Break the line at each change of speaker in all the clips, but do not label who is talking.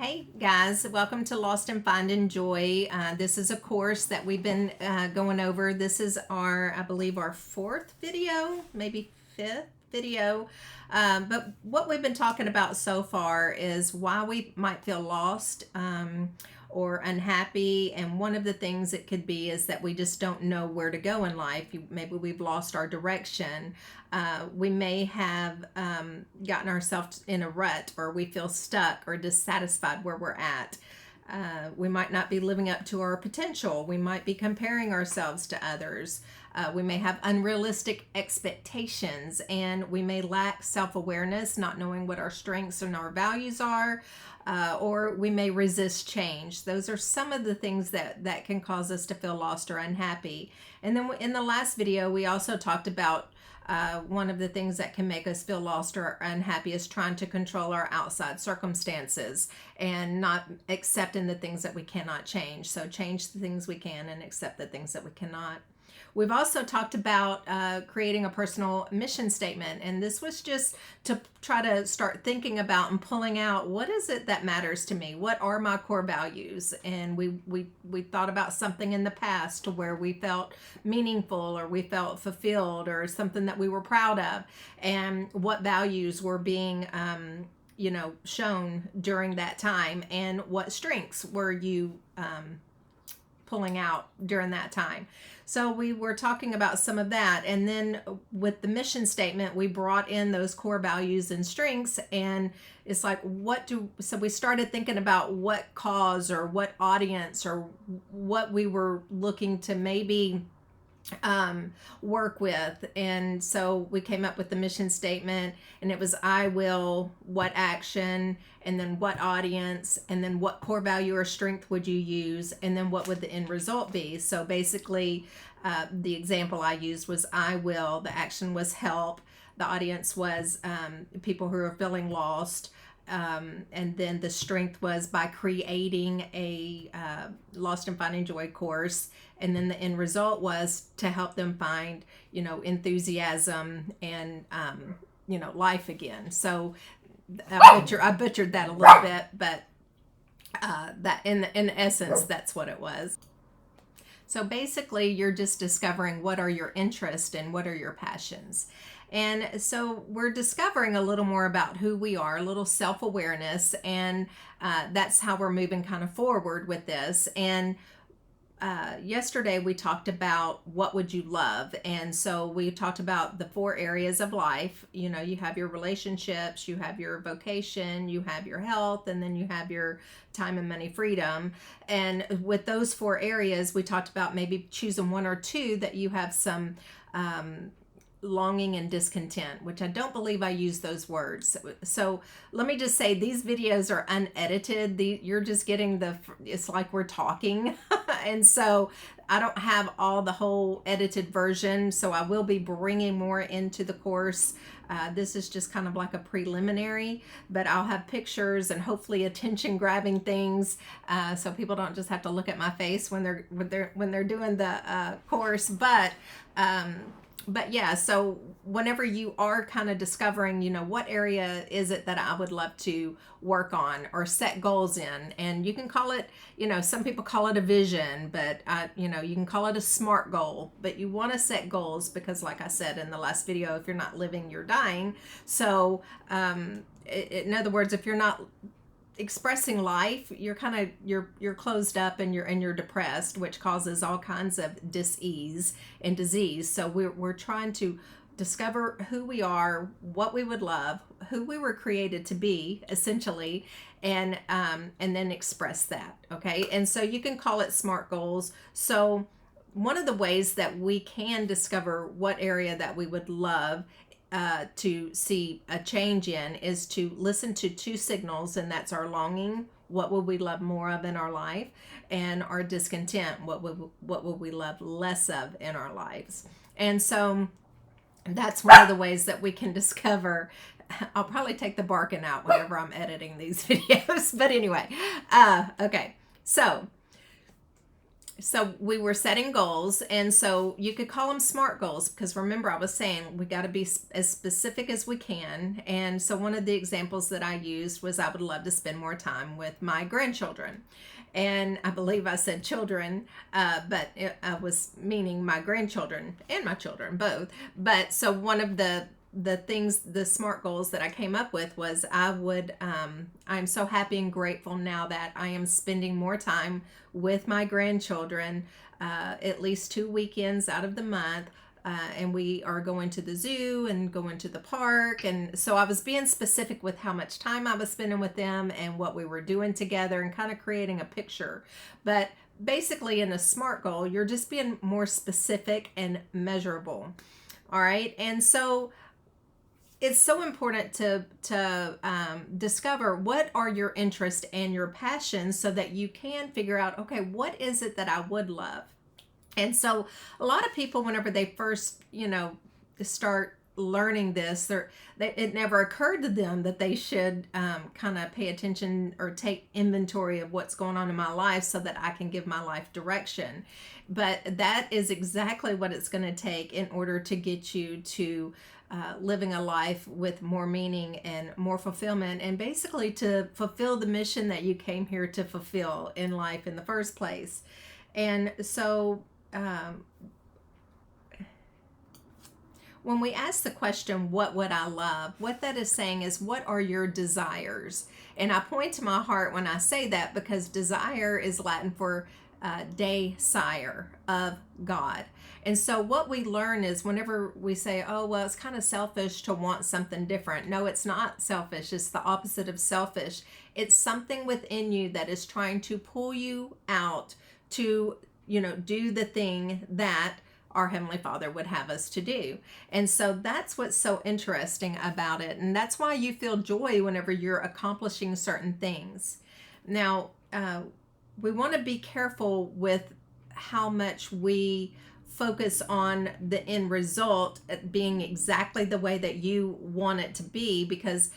Hey guys, welcome to Lost and Finding Joy. This is a course that we've been going over. This is I believe, our fourth video, maybe fifth video. But what we've been talking about so far is why we might feel lost or unhappy. And one of the things it could be is that we just don't know where to go in life. Maybe we've lost our direction. We may have gotten ourselves in a rut, or we feel stuck or dissatisfied where we're at. We might not be living up to our potential. We might be comparing ourselves to others. We may have unrealistic expectations, and we may lack self-awareness, not knowing what our strengths and our values are, or we may resist change. Those are some of the things that can cause us to feel lost or unhappy. And then in the last video, we also talked about one of the things that can make us feel lost or unhappy is trying to control our outside circumstances and not accepting the things that we cannot change. So change the things we can and accept the things that we cannot. We've also talked about creating a personal mission statement, and this was just to try to start thinking about and pulling out, what is it that matters to me? What are my core values? And we thought about something in the past to where we felt meaningful, or we felt fulfilled, or something that we were proud of, and what values were being shown during that time, and what strengths were you pulling out during that time. So we were talking about some of that. And then with the mission statement, we brought in those core values and strengths. And it's like, so we started thinking about what cause or what audience or what we were looking to maybe work with. And so we came up with the mission statement, and it was I will, what action, and then what audience, and then what core value or strength would you use, and then what would the end result be. So basically the example I used was I will, the action was help, the audience was people who are feeling lost, and then the strength was by creating a Lost and Finding Joy course. And then the end result was to help them find, enthusiasm and, life again. So I butchered that a little bit, but that in essence, that's what it was. So basically, you're just discovering what are your interests and what are your passions. And so we're discovering a little more about who we are, a little self-awareness, and that's how we're moving kind of forward with this. And yesterday we talked about what would you love, and so we talked about the 4 areas of life. You have your relationships, you have your vocation, you have your health, and then you have your time and money freedom. And with those 4 areas, we talked about maybe choosing 1 or 2 that you have some longing and discontent, which I don't believe I use those words. So let me just say, these videos are unedited. You're just getting it's like we're talking. And so I don't have the whole edited version. So I will be bringing more into the course. This is just kind of like a preliminary, but I'll have pictures and hopefully attention grabbing things. So people don't just have to look at my face when they're doing the course, but yeah, so whenever you are kind of discovering, what area is it that I would love to work on or set goals in, and you can call it, some people call it a vision, but you can call it a SMART goal, but you want to set goals because, like I said in the last video, if you're not living, you're dying. So in other words, if you're not expressing life, you're kind of you're closed up, and you're depressed, which causes all kinds of dis-ease and disease. So we're trying to discover who we are, what we would love, who we were created to be, essentially, and then express that. Okay, and so you can call it SMART goals. So one of the ways that we can discover what area that we would love to see a change in is to listen to 2 signals, and that's our longing, what would we love more of in our life, and our discontent, what would we love less of in our lives. And so that's one of the ways that we can discover. I'll probably take the barking out whenever I'm editing these videos, but anyway, okay, so so we were setting goals, and so you could call them SMART goals, because remember I was saying we got to be as specific as we can. And so one of the examples that I used was I would love to spend more time with my grandchildren, and I believe I said children, but I was meaning my grandchildren and my children both. But so one of the things, the SMART goals that I came up with was I'm so happy and grateful now that I am spending more time with my grandchildren, at least 2 weekends out of the month. And we are going to the zoo and going to the park. And so I was being specific with how much time I was spending with them and what we were doing together, and kind of creating a picture. But basically, in a SMART goal, you're just being more specific and measurable. All right. And so it's so important to discover what are your interests and your passions, so that you can figure out, okay, what is it that I would love? And so a lot of people, whenever they first, start learning this, it never occurred to them that they should kind of pay attention or take inventory of what's going on in my life, so that I can give my life direction. But that is exactly what it's going to take in order to get you to living a life with more meaning and more fulfillment, and basically to fulfill the mission that you came here to fulfill in life in the first place. And so when we ask the question, what would I love? What that is saying is, what are your desires? And I point to my heart when I say that, because desire is Latin for desire of God. And so what we learn is, whenever we say, oh, well, it's kind of selfish to want something different. No, it's not selfish. It's the opposite of selfish. It's something within you that is trying to pull you out to, do the thing that our Heavenly Father would have us to do. And so that's what's so interesting about it. And that's why you feel joy whenever you're accomplishing certain things. Now, we want to be careful with how much we focus on the end result being exactly the way that you want it to be, because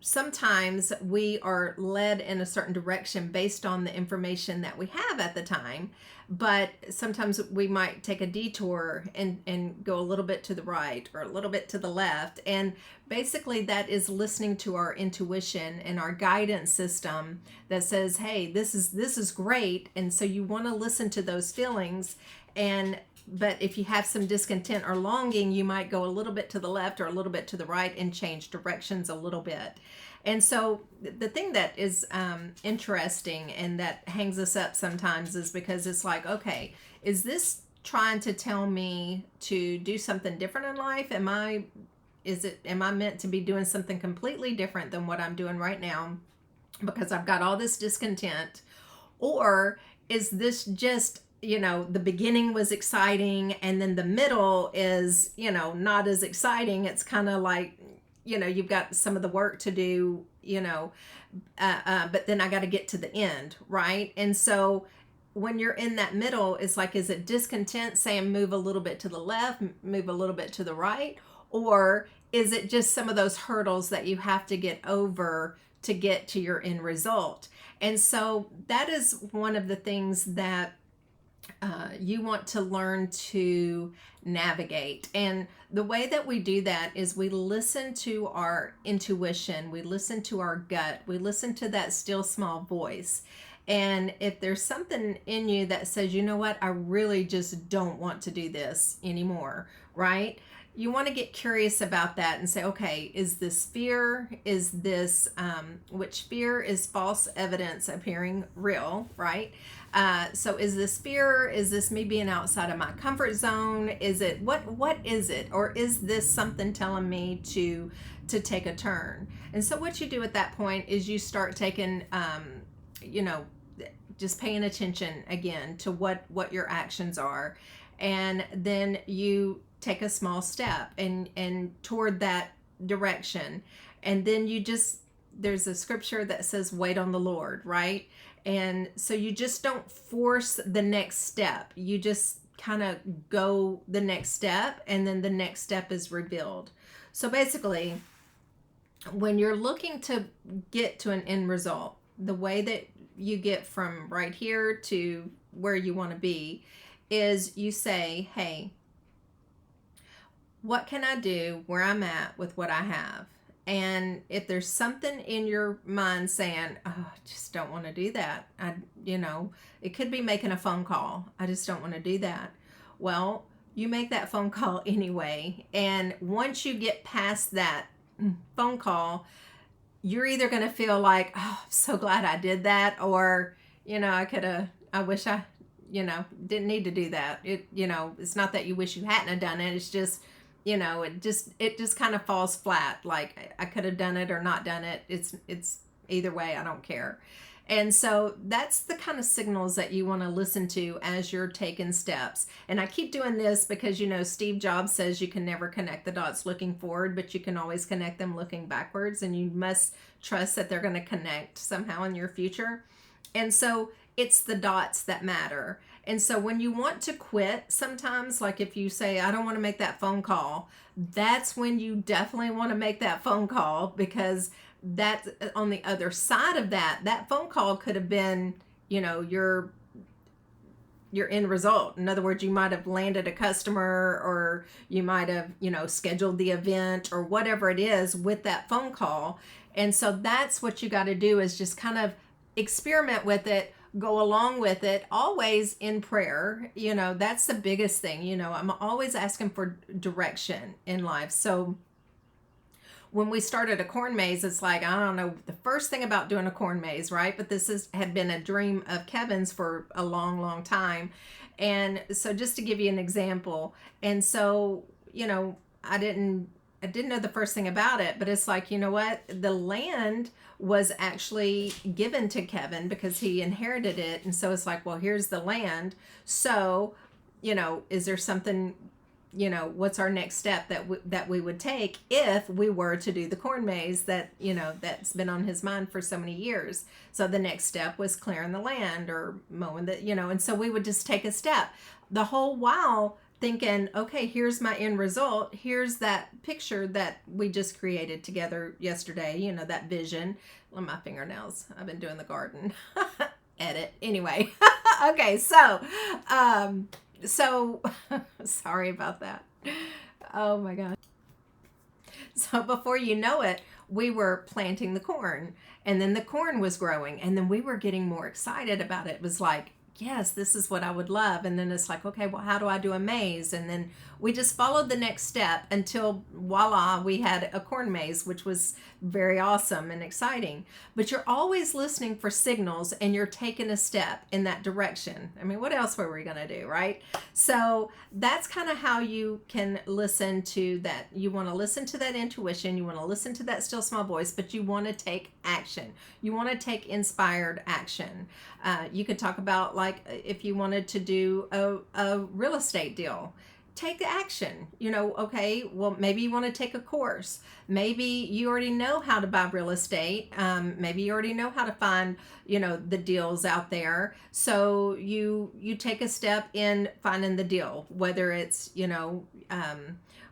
sometimes we are led in a certain direction based on the information that we have at the time, but sometimes we might take a detour and go a little bit to the right or a little bit to the left. And basically that is listening to our intuition and our guidance system that says, hey, this is great. And so you want to listen to those feelings. But if you have some discontent or longing, you might go a little bit to the left or a little bit to the right and change directions a little bit. And so the thing that is interesting and that hangs us up sometimes is because it's like, okay, is this trying to tell me to do something different in life? Am I meant to be doing something completely different than what I'm doing right now because I've got all this discontent? Or is this just, the beginning was exciting and then the middle is, not as exciting. It's kind of like, you've got some of the work to do, but then I got to get to the end, right? And so when you're in that middle, it's like, is it discontent saying move a little bit to the left, move a little bit to the right? Or is it just some of those hurdles that you have to get over to get to your end result? And so that is one of the things that you want to learn to navigate. And the way that we do that is we listen to our intuition, we listen to our gut, we listen to that still small voice. And if there's something in you that says, you know what, I really just don't want to do this anymore, right? You want to get curious about that and say, okay, is this fear? Is this, which fear is false evidence appearing real, right? So is this fear? Is this me being outside of my comfort zone? Is it, what is it? Or is this something telling me to take a turn? And so what you do at that point is you start taking, just paying attention again to what your actions are. And then you take a small step and toward that direction. And then there's a scripture that says, wait on the Lord, right? And so you just don't force the next step. You just kind of go the next step, and then the next step is revealed. So basically, when you're looking to get to an end result, the way that you get from right here to where you want to be is you say, hey, what can I do where I'm at with what I have? And if there's something in your mind saying, oh, I just don't want to do that. It could be making a phone call. I just don't want to do that. Well, you make that phone call anyway. And once you get past that phone call, you're either going to feel like, oh, I'm so glad I did that, or, I wish I, didn't need to do that. It's not that you wish you hadn't have done it. It's just, it just kind of falls flat. Like, I could have done it or not done it. It's either way, I don't care. And so that's the kind of signals that you want to listen to as you're taking steps. And I keep doing this because, Steve Jobs says you can never connect the dots looking forward, but you can always connect them looking backwards. And you must trust that they're going to connect somehow in your future. And so it's the dots that matter. And so when you want to quit, sometimes, like if you say, I don't want to make that phone call, that's when you definitely want to make that phone call, because that's on the other side of that phone call could have been, your end result. In other words, you might have landed a customer, or you might have, scheduled the event or whatever it is with that phone call. And so that's what you got to do, is just kind of experiment with it, go along with it, always in prayer. That's the biggest thing. I'm always asking for direction in life. So when we started a corn maze, it's like, I don't know the first thing about doing a corn maze, right? But this had been a dream of Kevin's for a long, long time. And so just to give you an example, and so, I didn't know the first thing about it, but it's like, what? The land was actually given to Kevin because he inherited it. And so it's like, well, here's the land. So, is there something, what's our next step that we would take if we were to do the corn maze that, that's been on his mind for so many years. So the next step was clearing the land or mowing and so we would just take a step the whole while thinking, okay, here's my end result. Here's that picture that we just created together yesterday, that vision. My fingernails, I've been doing the garden. Edit. Anyway. Okay. So sorry about that. Oh my God. So before you know it, we were planting the corn, and then the corn was growing, and then we were getting more excited about it. It was like, yes, this is what I would love. And then it's like, okay, well, how do I do a maze? And then we just followed the next step until voila, we had a corn maze, which was very awesome and exciting. But you're always listening for signals, and you're taking a step in that direction. I mean, what else were we going to do, right? So that's kind of how you can listen to that. You want to listen to that intuition. You want to listen to that still small voice, but you want to take action. You want to take inspired action. You could talk about, like, if you wanted to do a real estate deal, take the action. Okay, well, maybe you want to take a course. Maybe you already know how to buy real estate. Maybe you already know how to find, the deals out there. So you take a step in finding the deal, whether it's,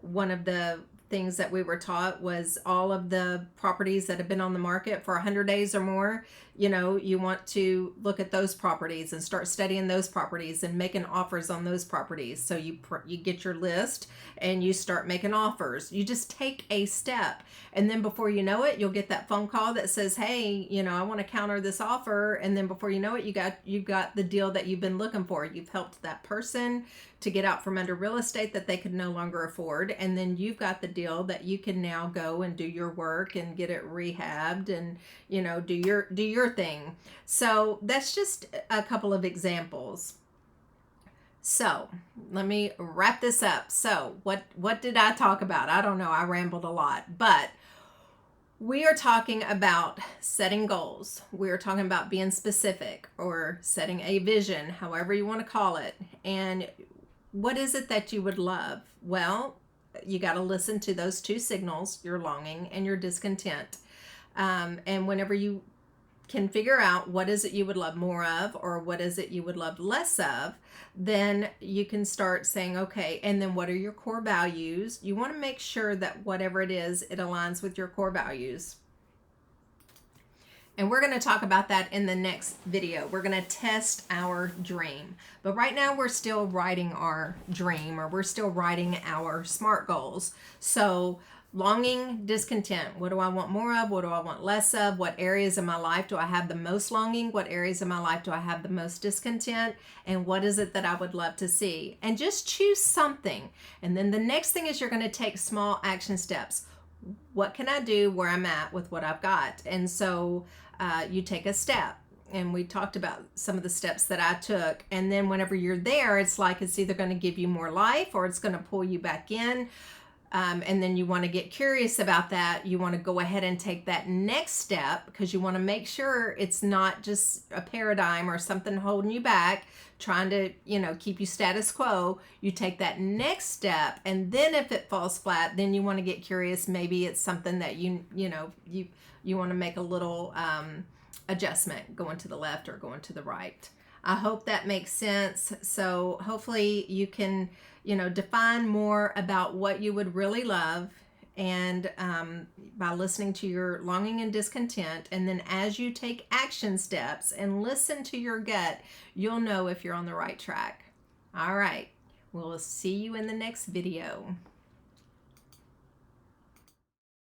one of the things that we were taught was all of the properties that have been on the market for 100 days or more. You want to look at those properties and start studying those properties and making offers on those properties. So you get your list and you start making offers. You just take a step, and then before you know it, you'll get that phone call that says, hey, I want to counter this offer. And then before you know it, you got the deal that you've been looking for. You've helped that person to get out from under real estate that they could no longer afford, and then you've got the deal that you can now go and do your work and get it rehabbed and do your thing. So that's just a couple of examples. So let me wrap this up. So what did I talk about? I don't know. I rambled a lot, but we are talking about setting goals. We are talking about being specific or setting a vision, however you want to call it. And what is it that you would love? Well, you got to listen to those two signals, your longing and your discontent. And whenever you can figure out what is it you would love more of, or what is it you would love less of, then you can start saying, okay, and then what are your core values? You want to make sure that whatever it is, it aligns with your core values. And we're going to talk about that in the next video. We're going to test our dream. But right now we're still writing our dream, or we're still writing our SMART goals. So longing, discontent. What do I want more of? What do I want less of? What areas of my life do I have the most longing? What areas of my life do I have the most discontent? And what is it that I would love to see? And just choose something. And then the next thing is you're going to take small action steps. What can I do where I'm at with what I've got? And so you take a step. And we talked about some of the steps that I took. And then whenever you're there, it's like it's either going to give you more life or it's going to pull you back in. And then you want to get curious about that. You want to go ahead and take that next step because you want to make sure it's not just a paradigm or something holding you back, trying to, keep you status quo. You take that next step, and then if it falls flat, then you want to get curious. Maybe it's something that you want to make a little adjustment, going to the left or going to the right. I hope that makes sense. So hopefully you can, define more about what you would really love, and by listening to your longing and discontent. And then as you take action steps and listen to your gut, you'll know if you're on the right track. All right. We'll see you in the next video.